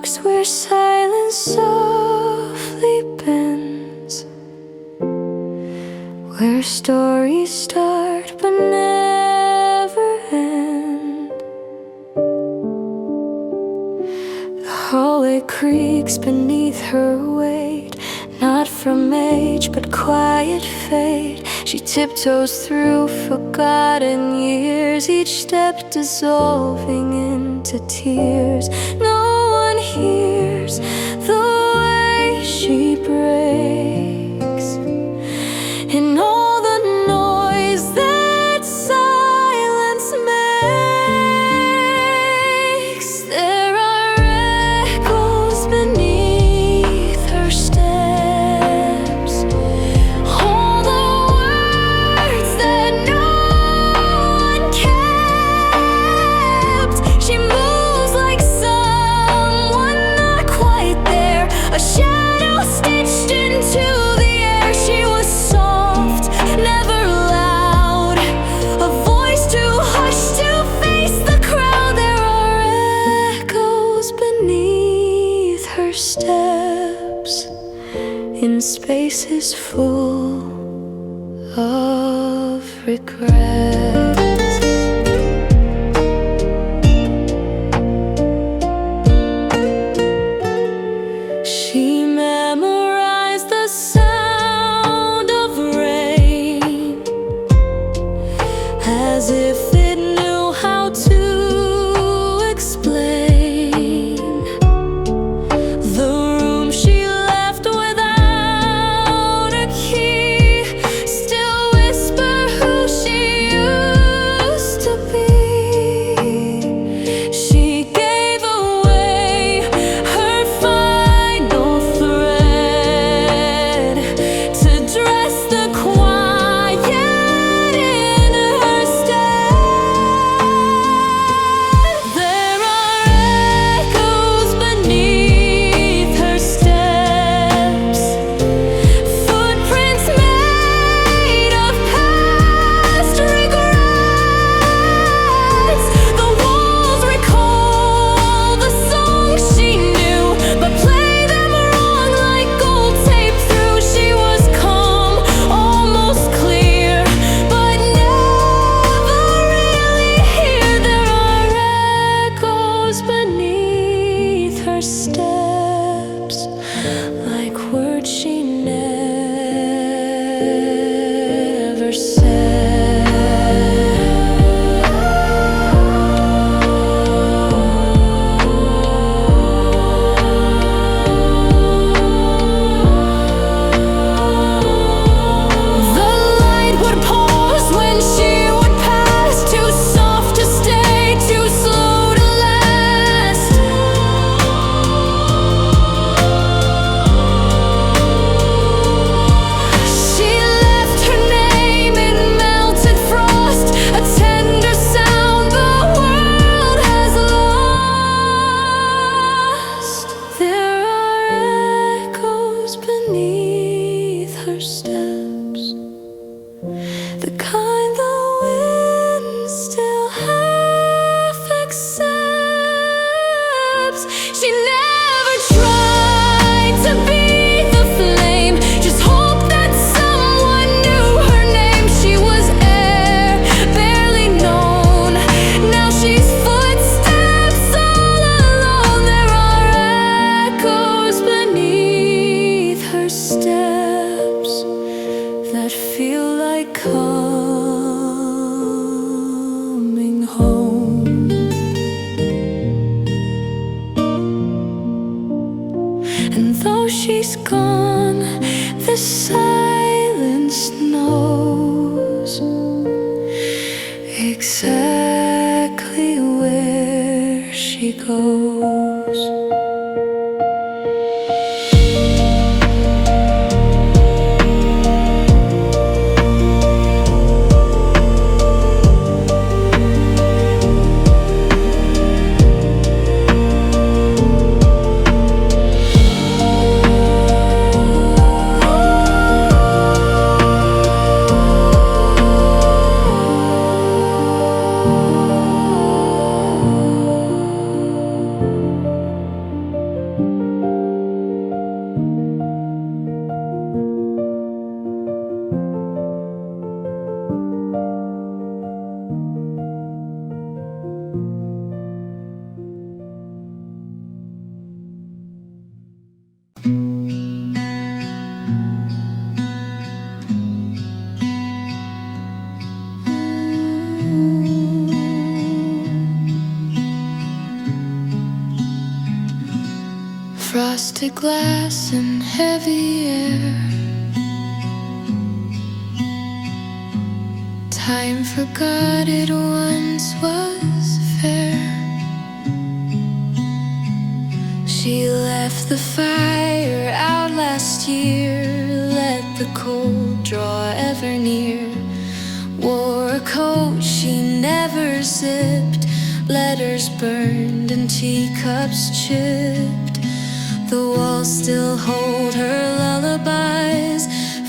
walks where silence softly bends, where stories start but never end. The hallway creaks beneath her weight, not from age but quiet fate. She tiptoes through forgotten years, each step dissolving into tears. No one hears the way she breaks, and all the noise that silence makes. There are echoes beneath her steps, all the words that no one kept. She moves like someone not quite there, a shadow stitched into the air. She was soft, never loud, a voice too hushed to face the crowd. There are echoes beneath her steps, in spaces full of regret. She memorized the sound of rain, as if it knew how to explain the room she left without a key. Still whisper who she used to be. She gave away her final thread to dress the quiet in her stead. There are echoes beneath her steps, footprints made of past regrets. The walls recall the songs she knew, but play them wrong like gold tape through. She was calm, almost clear, but never really here. There are echoes beneath her steps, like words she never said. The light would pause when she would pass, too soft to stay, too slow to last. She left her name in melted frost, a tender sound the world has lost. There are echoes beneath her steps, the kind the wind still half accepts. She never tried to be the flame, just hoped that someone knew her name. She was air, barely known. Now she's footsteps all alone. There are echoes beneath her steps that feel like coming home. And though she's gone, the silence knows exactly where she goes. frosted glass and heavy air. Time forgot it once was fair. She left the fire out last year, let the cold draw ever near. Wore a coat she never zipped, letters burned and teacups chipped. The walls still hold her lullabies,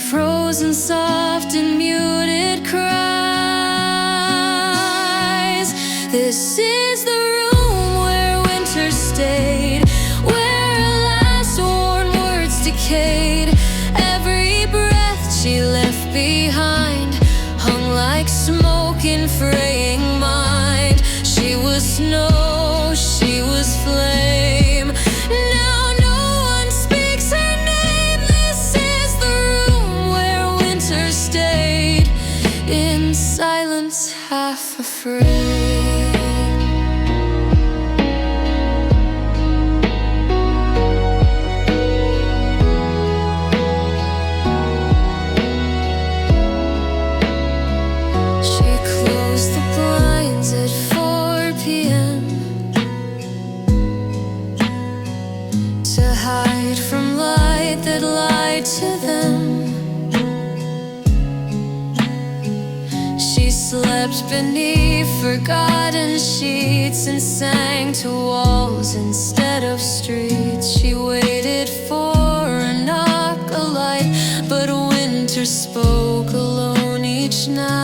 frozen soft in muted cries. This is the room where winter stayed, where her last worn words decayed. Every breath she left behind hung like smoke in fraying mind. She was snow, she was flame. Now no one speaks her name. This is the room where winter stayed, in silence, half afraid. Hide from light that lied to them. She slept beneath forgotten sheets and sang to walls instead of streets. She waited for a knock, a light, but winter spoke alone each night.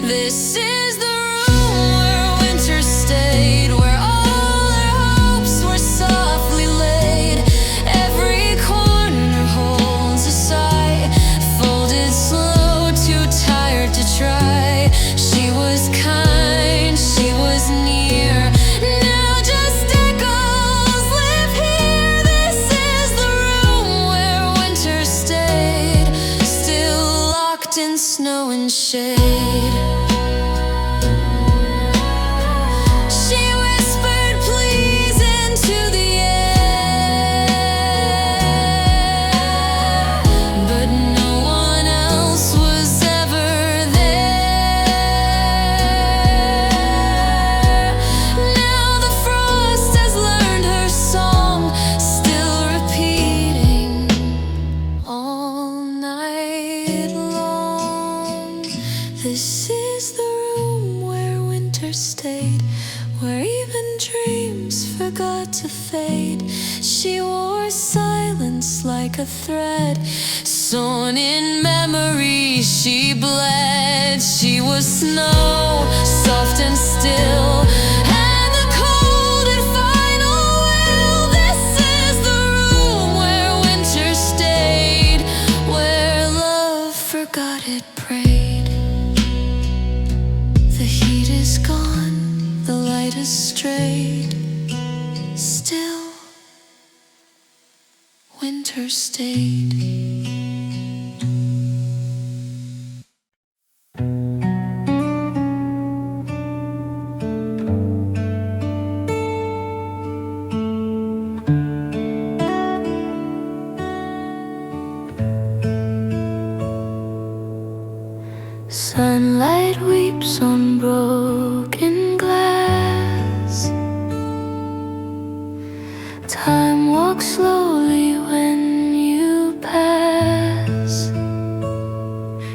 This is the room where winter stayed, where in snow and shade. She whispered please into the air, but no one else was ever there. Now the frost has learned her song, still repeating all night long. This is the room where winter stayed, where even dreams forgot to fade. She wore silence like a thread, sewn in memory she bled. She was snow, soft and still, and the cold and final will. This is the room where winter stayed, where love forgot it prayed. The heat is gone, the light has strayed, still winter stayed. Sunlight weeps on broken glass. Time walks slowly when you pass.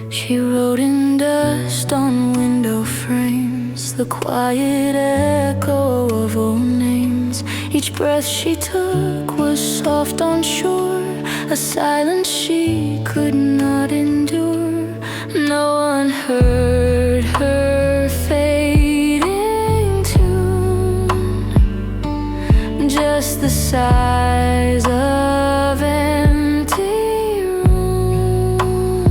She wrote in dust on window frames, the quiet echo of old names. Each breath she took was soft on shore, a silence she could not endure. No one heard her fading tune, just the sighs of empty rooms.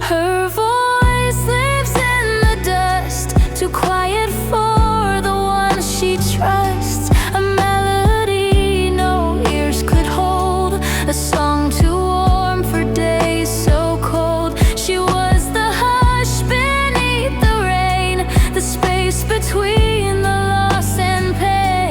Her voice lives in the dust, too quiet for the one she trusts. A melody no ears could hold, a song too warm for days so cold. She was the hush beneath the rain, the space between the loss and pain.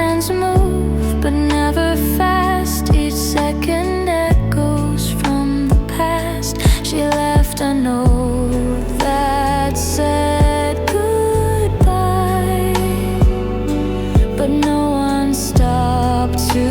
hands move, but never fast. Each second echoes from the past. She left a note that said goodbye, but no one stopped to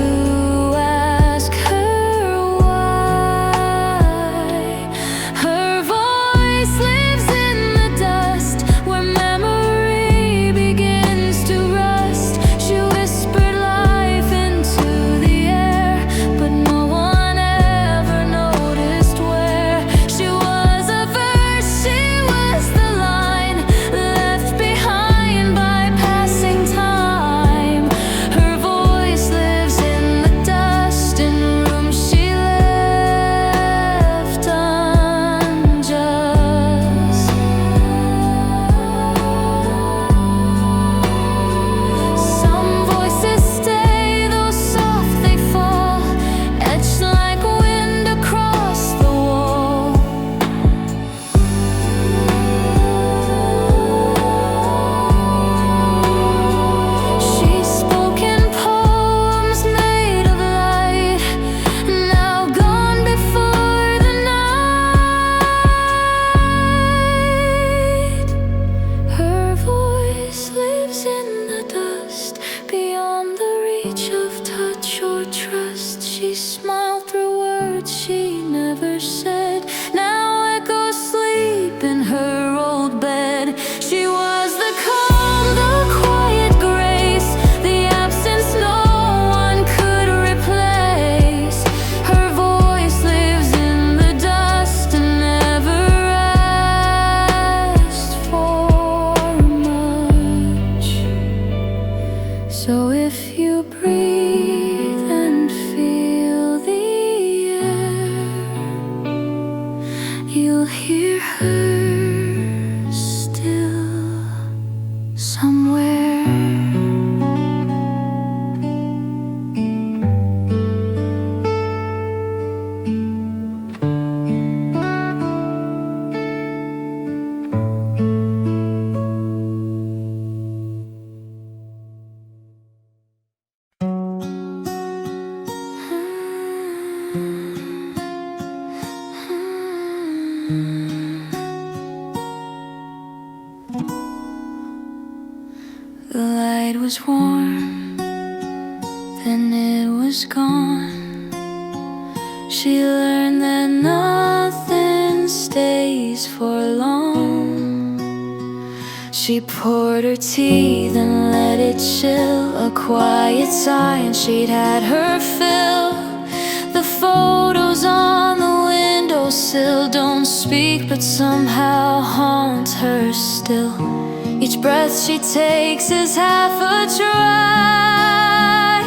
she smiled through words she never said. Now echoes sleep in her old bed. She was the calm, the quiet grace, the absence no one could replace. Her voice lives in the dust and never asked for much. So if you breathe and feel the air, you'll hear her still somewhere. The light was warm, then it was gone. She learned that nothing stays for long. She poured her tea, then let it chill. A quiet sigh and she'd had her fill. The photos on the windowsill don't speak, but somehow haunt her still. Each breath she takes is half a try,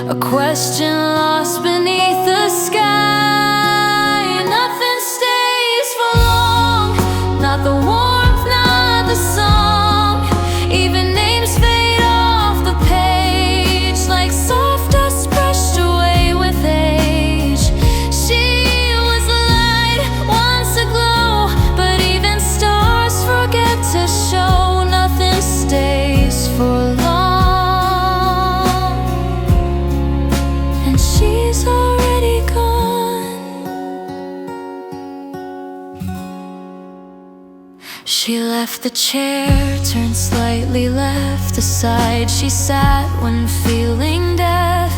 a question lost beneath the sky. Nothing stays for long, not the warmth, not the song. Even names fade off the page like soft dust brushed away with age. She was light, once aglow, but even stars forget to show. Nothing stays for long, and she's already gone. She left the chair, turned slightly left. Aside she sat when feeling deaf.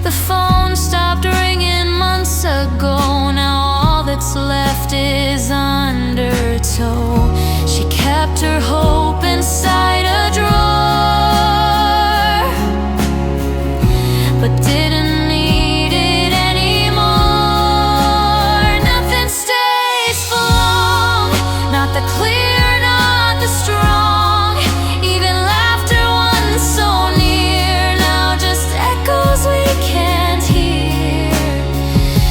The phone stopped ringing months ago. Now all that's left is undertow. She kept her hope inside a drawer, but didn't need it anymore. Nothing stays for long, not the clear, not the strong. Even laughter once so near, now just echoes we can't hear.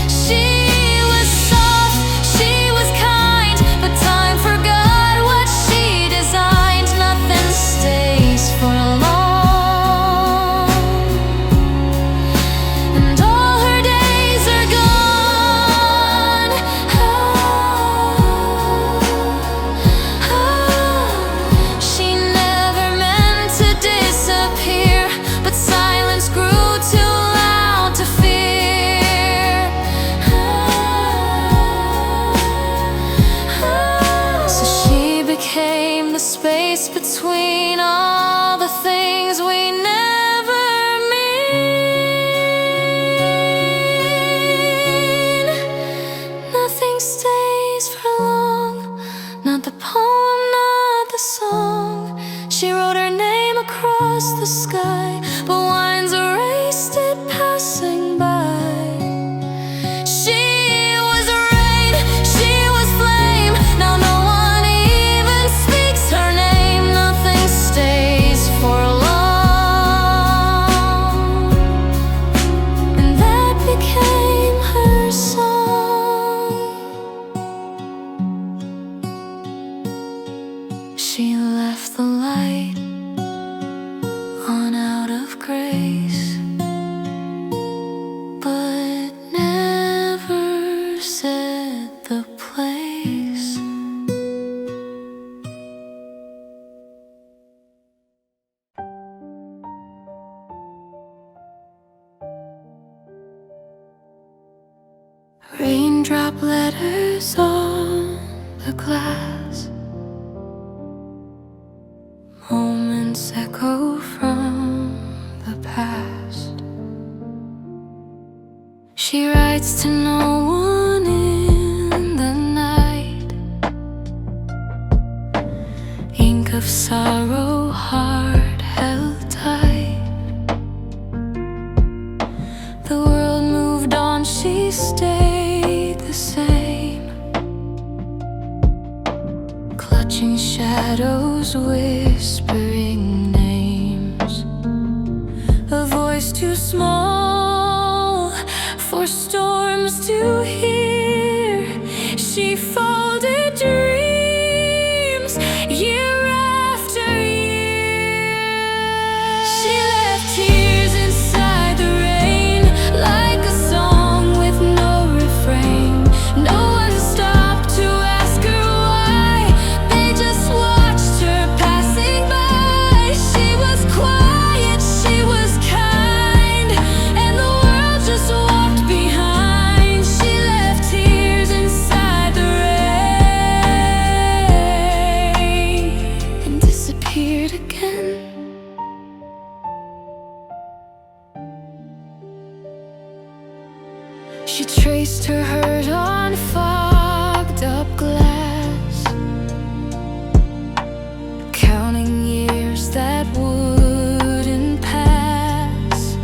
She was soft, she was kind, but time forgot what she designed. Nothing stays for long, passing by. She was rain, she was flame. Now no one even speaks her name. Nothing stays for long, and that became her song. She left the light on out of grace, but never said the place. Raindrop letters on the glass, moments echo from the past. She writes to no one in the night, ink of sorrow, heart held tight. The world moved on, she stayed the same, clutching shadows, whispering names. A voice too small for storms to hear. She folded dreams year after year. She left tears inside the rain, like a song with no refrain. No one stopped to ask her why. They just watched her passing by. She was quiet, she was kind, and the world just walked behind. She left tears inside the rain and disappeared again. She traced her hurt on fogged up glass, counting years that wouldn't pass.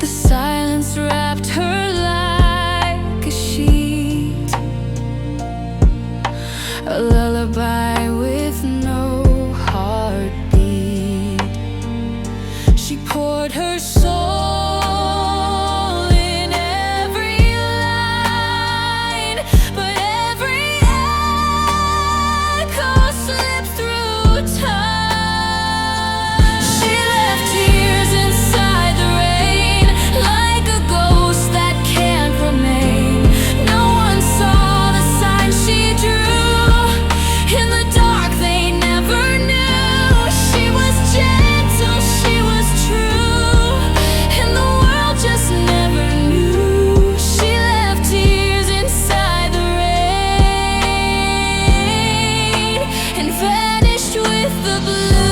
The silence wrapped her like a sheet, a lullaby with no heartbeat. She poured her soul in every line, but every echo slipped through time. She left tears inside the rain, like a ghost that can't remain. No one saw the signs she drew. In the dark they never knew. She was gentle, she was true, and the world just never knew. She left tears inside the rain and vanished with the blue.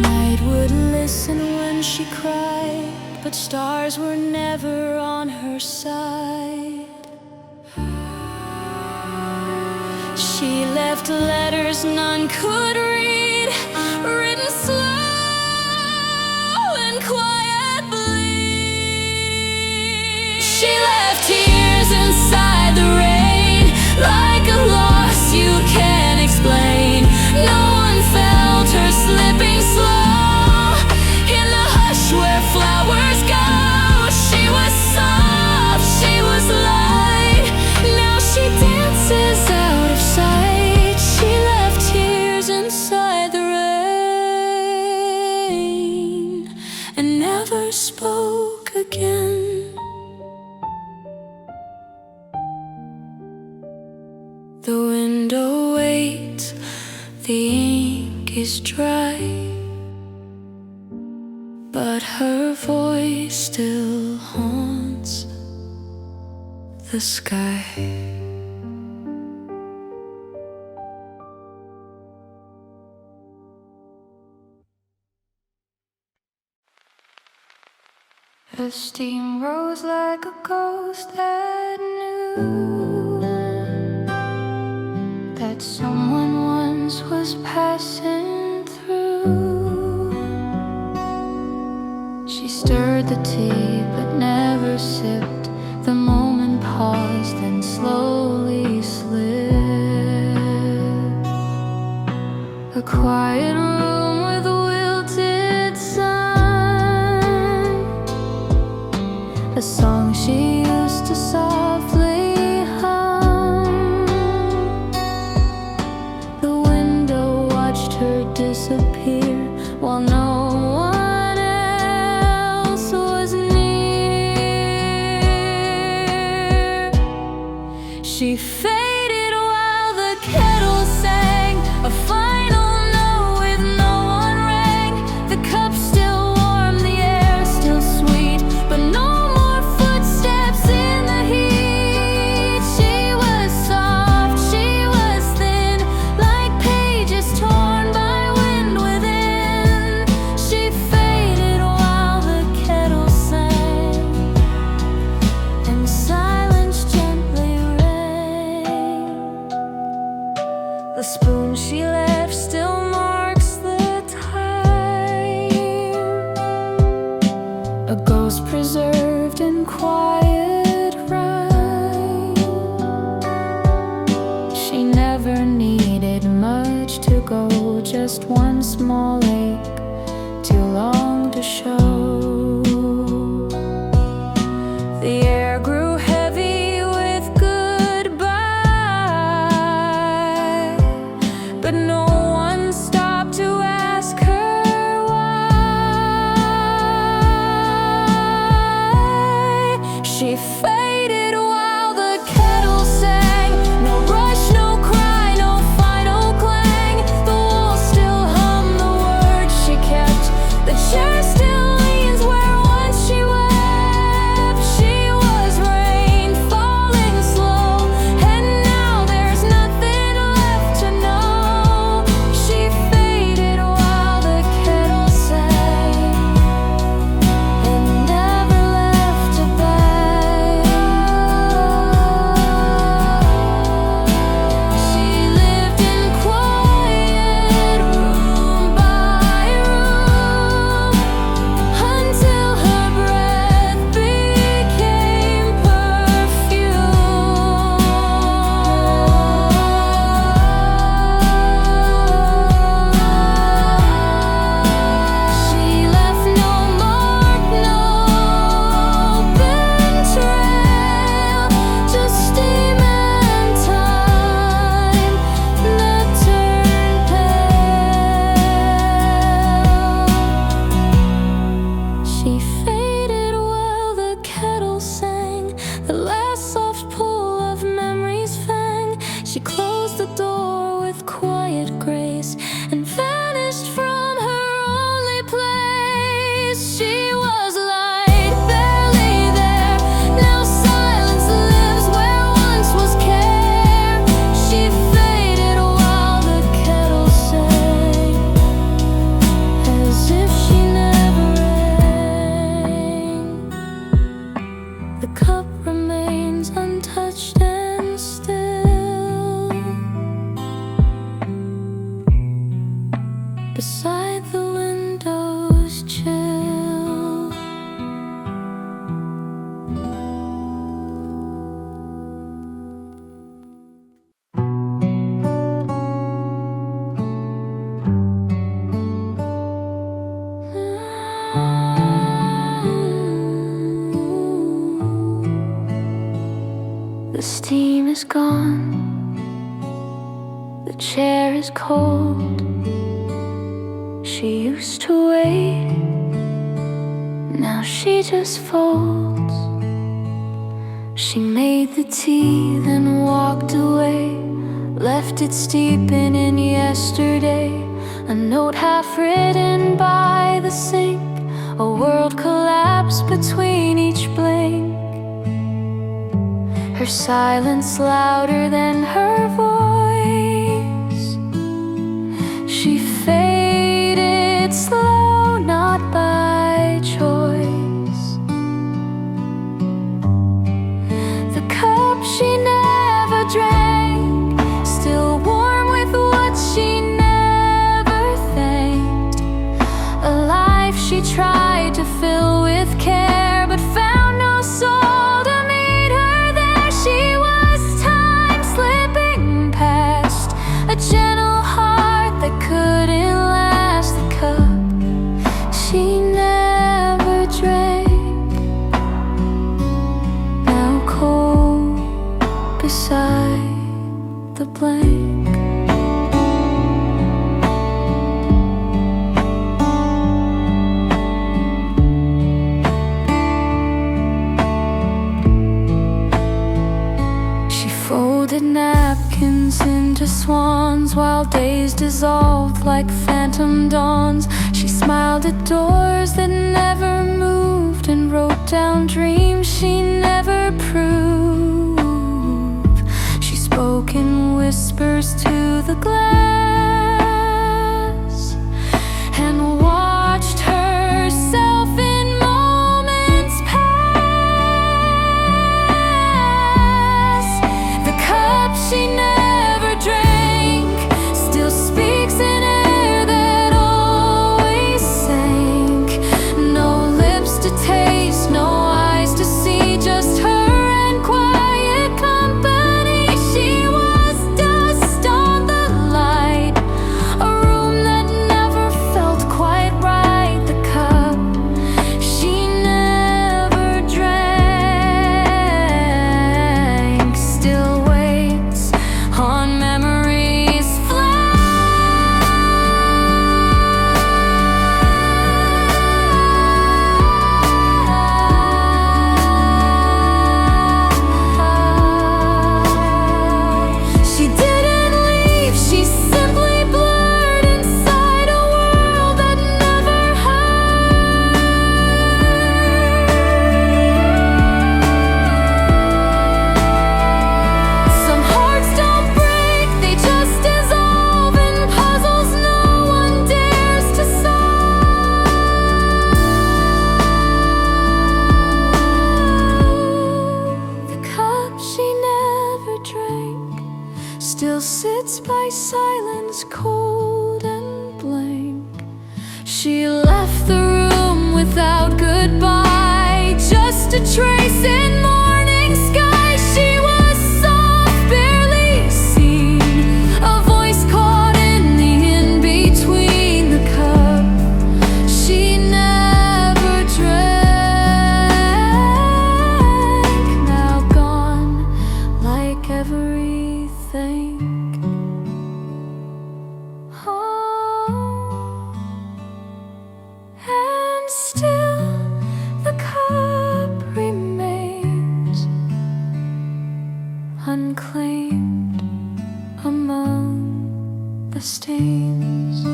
Night would listen when she cried, but stars were never on her side. She left letters none could read, written slow and quietly. She left tears inside the rain, like a loss you can't explain. No one felt her slipping slow in the hush where flowers go. She was soft, she was light. Now she dances out of sight. She left tears inside the rain and never spoke again. The window waits, the ink is dry, but her voice still haunts the sky. The steam rose like a ghost that knew that someone once was passing through. She stirred the tea but never sipped. The moment paused and slowly slipped. A quiet room with a wilted sun, a song she used to softly hum. The window watched her disappear while no one else was near. She faded while the kettle sang a final note with no one rang. The cup still warm, the air still sweet, but no more footsteps in the heat. She was soft, she was thin, like pages torn by wind within. She faded while the kettle sang, and silence gently rang. The spoon she left still marks the time, a ghost preserved in quiet rhyme. She never needed much to go, just one small ache, too long to show. The air grew heavy with goodbye, but no one stopped to ask her why. She faded while the kettle sang. No rush, no cry, no final clang. The walls still hum the words she kept. The chair still leans where once she wept. She was rain falling slow, and now there's nothing left to know. She faded while the kettle sang, and never left a bag. She lived in quiet, room by room, until her breath became perfume. She left no mark, no open trail, just steam and time that turned pale. She faded while the kettle sang, the last soft pull of memory's fang. She closed the door with quiet grace and vanished from her only place. She was light, barely there. Now silence lives where once was care. She faded while the kettle sang, as if she never rang. The cup remains untouched and still beside the window's chill. The steam is gone, the chair is cold. She used to wait, now she just folds. She made the tea, then walked away, left it steeping in yesterday. A note half written by the sink, a world collapsed between each blink. Her silence louder than her voice. She faded slow, not by choice. drank, still warm with what she never thanked. A life she tried to fill with care, but found no soul to meet her there. She was time slipping past, a gentle heart that couldn't last the cup she never drank. Now cold beside the blank. She folded napkins into swans while days dissolved like phantom dawns. She smiled at doors that never moved and wrote down dreams she never proved. She spoke in whispers to the glass and watched herself in moments pass. The cup she never drank still speaks in air that always sank. No lips to taste, no eyes to see, just her and quiet company. She was dust on the light, a room that never felt quite right. The cup she never drank still waits on memories She didn't leave, she simply blurred inside a world that never heard. Some hearts don't break, they just dissolve in puzzles no one dares to solve. The cup she never drank still sits by silence, cold and blank. She left the room without goodbye, just a trace in morning sky. She was soft, barely seen, a voice caught in the in-between. The cup she never drank, now gone like everything. Oh, and still the cup remains unclaimed among the stains.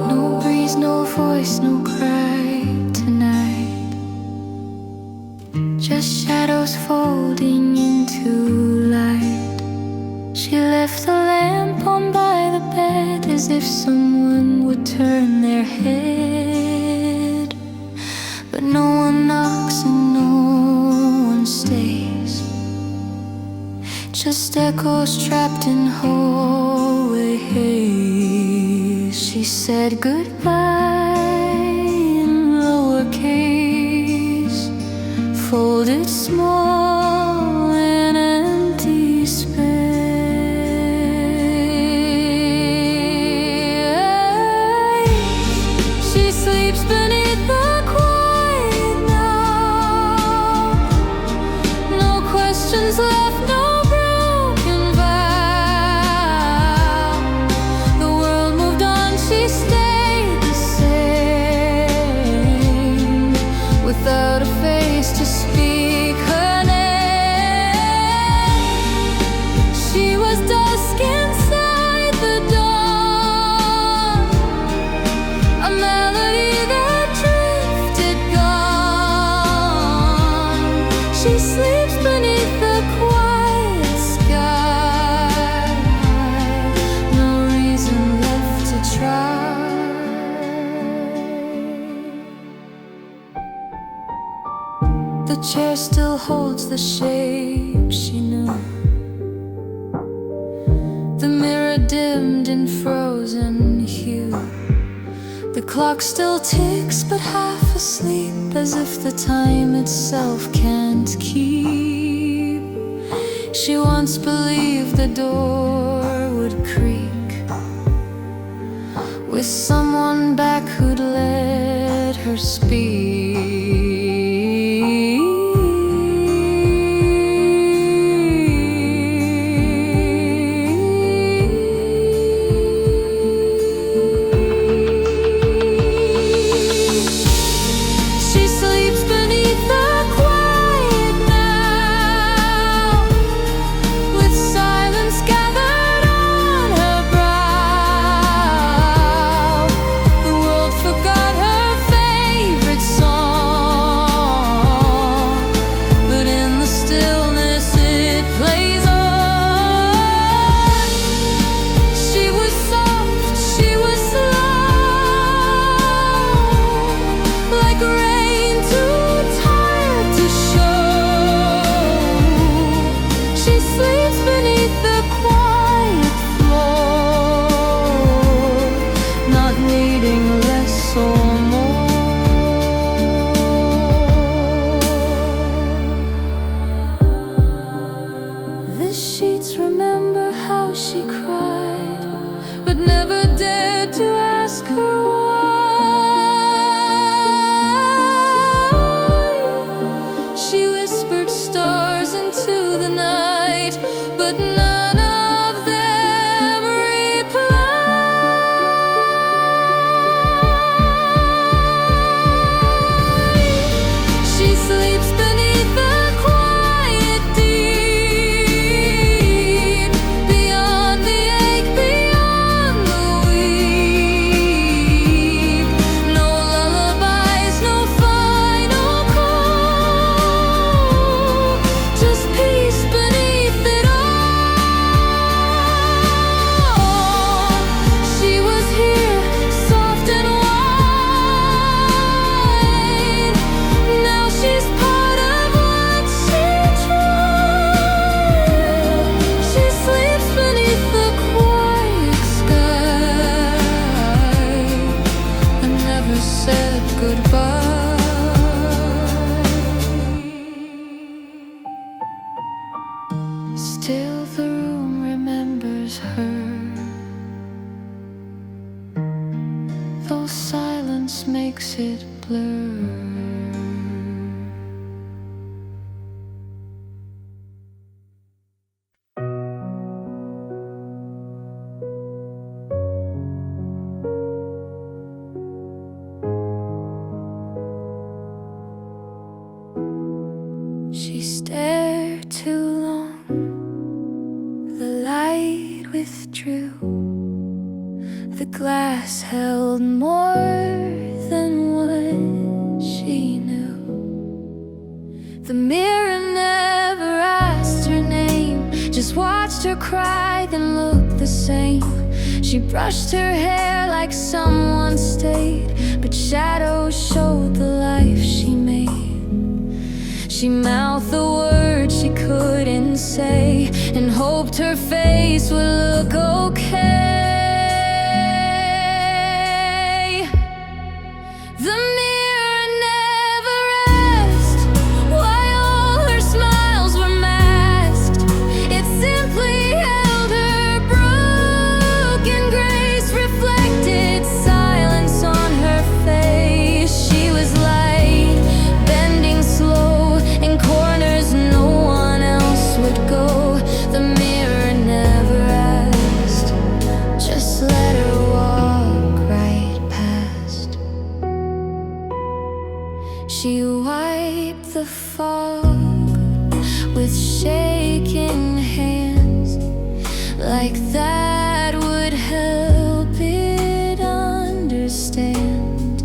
No breeze, no voice, no cry tonight, just shadows folding into light. She left the lamp on by the bed as if someone would turn their head. But no one knocks and no one stays, just echoes trapped in hallway haze. She said goodbye in lowercase, folded small in empty space. She sleeps beneath the quiet now, no questions left, no broken vow. The world moved on, she stayed the same, without a face to speak her name. She was dusk inside the dawn, a melody that drifted gone. The chair still holds the shape she knew. The mirror dimmed in frozen hue. The clock still ticks but half asleep, as if the time itself can't keep. She once believed the door would creak with someone back who'd let her speak. Remember how she cried, but never dared to ask her why. She whispered stars into the night, but none of them replied. She sleeps beneath the quiet deep, beyond the ache, beyond the weep. No lullabies, no final call, just peace beneath it all. She was here, soft and wide. Now she's part of what she tried. She sleeps beneath the quiet sky and never said goodbye. Still the room remembers her, though silence makes it blur. She stared too long, the light withdrew. The glass held more than what she knew. The mirror never asked her name, just watched her cry, then looked the same. She brushed her hair like someone stayed, but shadows showed the life she made. She mouthed the words she couldn't say and hoped her face would look okay. The mirror never asked why all her smiles were masked. It simply held her broken grace, reflected silence on her face. She was light, bending slow in corners no one else would go. The mirror never asked, just let her walk right past. She wiped the fog with shaking hands, like that would help it understand.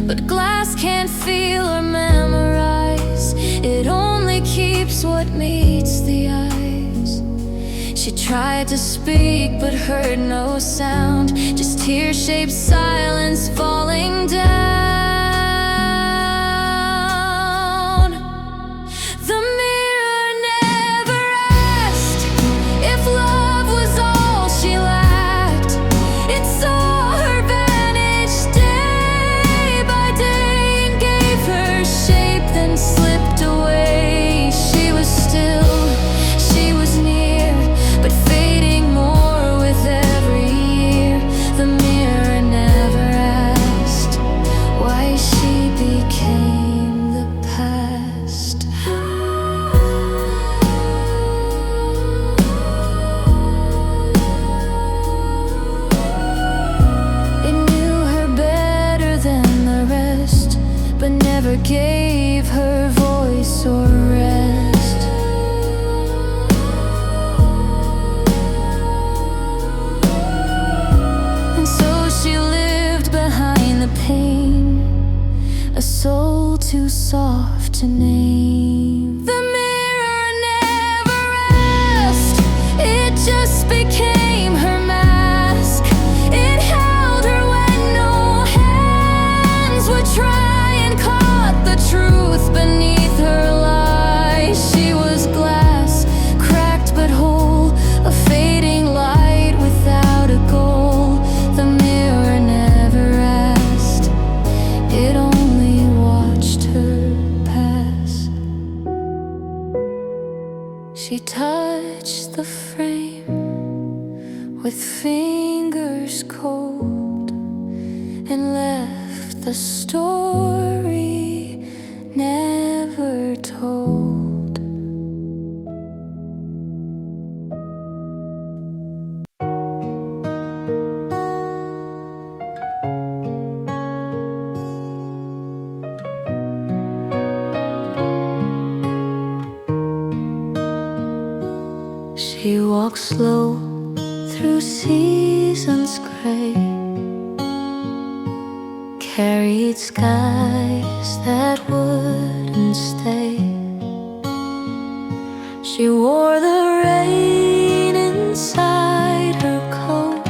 But glass can't feel or memorize, it only keeps what meets the eyes. She tried to speak but heard no sound, just tear-shaped silence falling down. never gave her voice or rest. And so she lived behind the pain, a soul too soft to name. The mirror never asked, it just became her mask. It held her when no hands would try, and caught the truth beneath her lies. She was glass, cracked but whole, a fading light without a goal. The mirror never asked, it only watched her pass. She touched the frame with fingers cold, and left the story never told. She walked slow through seasons gray, carried skies that wouldn't stay. She wore the rain inside her coat,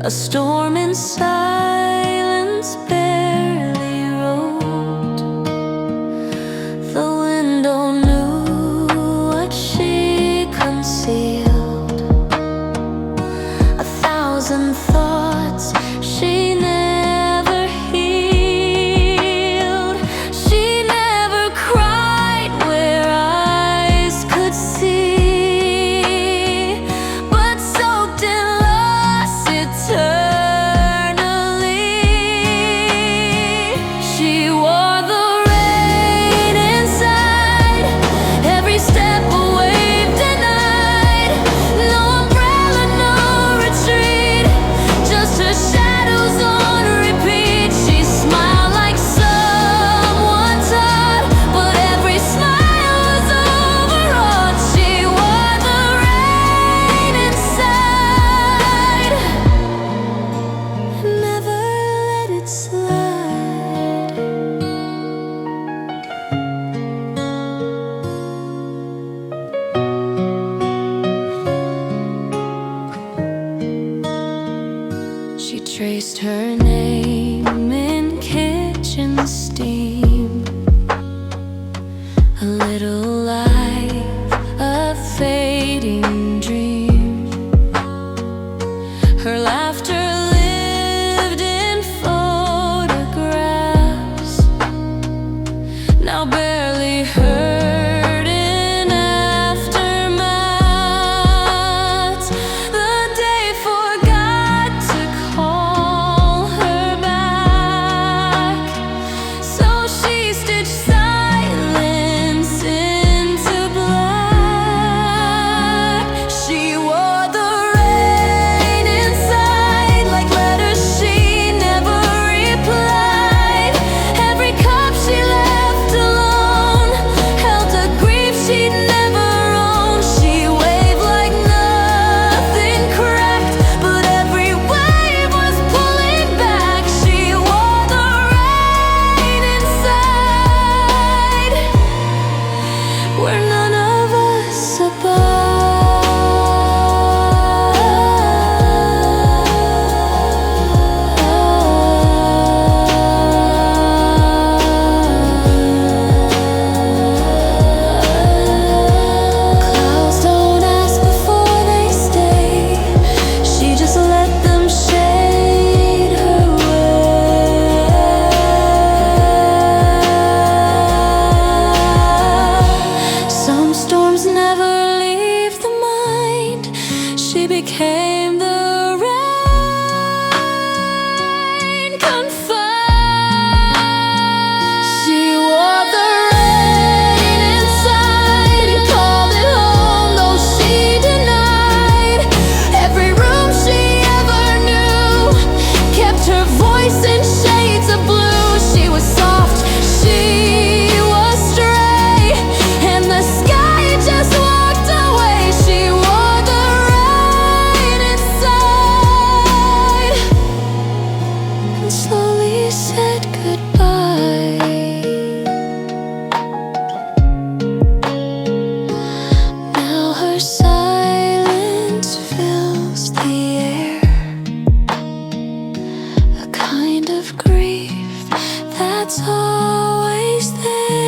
a storm in silence barely wrote. The window knew what she concealed, a thousand thoughts she never healed. She never cried where eyes could see, but soaked in loss eternally. of grief that's always there.